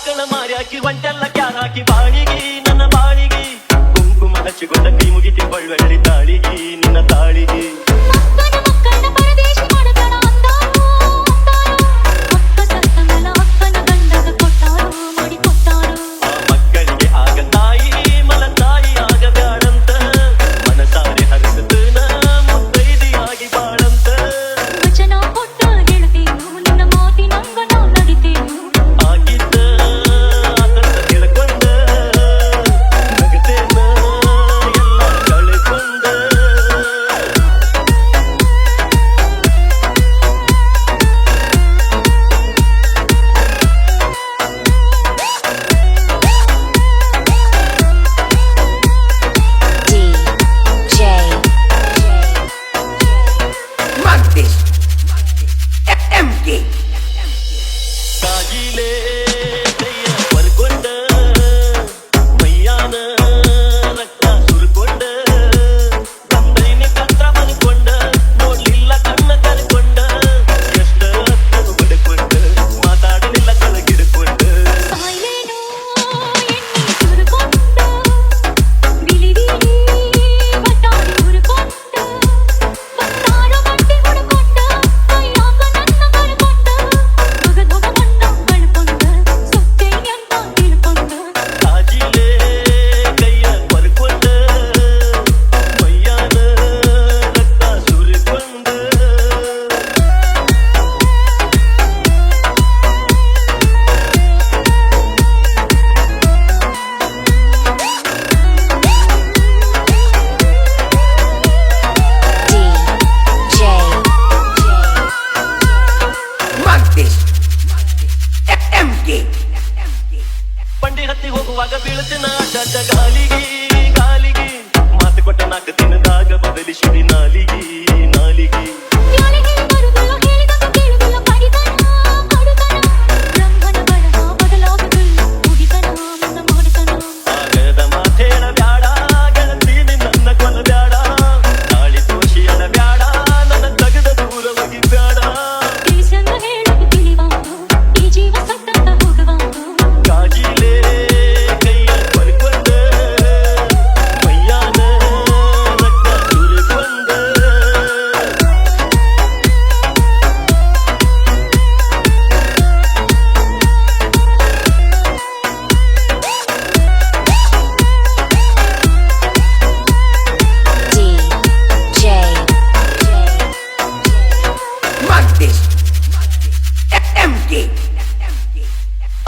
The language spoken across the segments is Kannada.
ಆಕಳ ಮಾರ್ಯಾಕಿ ಒಂಟೆಲ್ಲ ಕ್ಯಾರಾಕಿ ಬಾಳಿಗಿ ನನ್ನ ಬಾಳಿಗಿ ಕುಂಕುಮ ಹಚ್ಚಿಕೊಂಡ ಕೈ ಮುಗಿತಿ ಬಳ್ಳಿ ತಾಳಿಗಿ ನಿನ್ನ ತಾಳಿಗಿ ಬಂಡಿ ಹತ್ತಿ ಹೋಗುವಾಗ ಬೀಳ್ತಿನ ಗಾಲಿಗಿ ಗಾಲಿಗಿ ಮಾತು ಕೊಟ್ಟ ನಾಲ್ಕು ದಿನದಾಗ ಬದಲಿಸಿದಿ ನಾಲಿಗಿ ನಾಲಿಗಿ ಆಗದ ಮಾತೇಳ ಬ್ಯಾಡ ಗೆಳತೀನಿ ನನ್ನ ಕೊಲ ಬ್ಯಾಡ ತಾಳಿ ದೋಷಿಯನ ಬ್ಯಾಡ ನನ್ನ ತಗದ ದೂರ ಹೋಗಿ ಬ್ಯಾಡ ಕಾಜಿಲೆ ಕೈಯ ಬರ್ಕೊಂಡ ಮೈಯಾನ ರಕ್ತ ಸುರಿಕೊಂಡ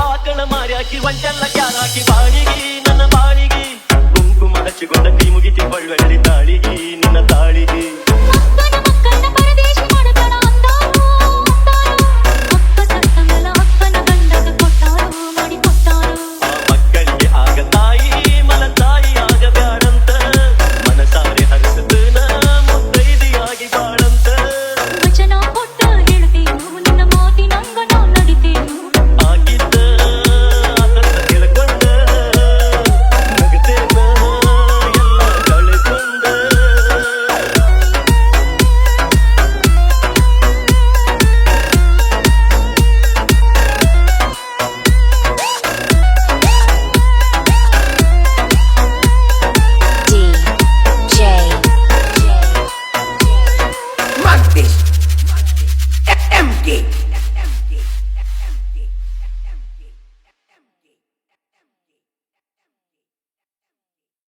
ಆಕಳ ಮಾರ್ಯಾಕಿ ಒಂಟೆಲ್ಲ ಕ್ಯಾರಾಕಿ ಬಾಳಿಗಿ ನನ್ನ ಬಾಳಿಗಿ ಕುಂಕುಮ ಹಚ್ಚಿಕೊಂಡ ಕೈ ಮುಗಿತಿ ಬಳ್ಳಿ ತಾಳಿಗಿ ನಿನ್ನ ತಾಳಿಗಿ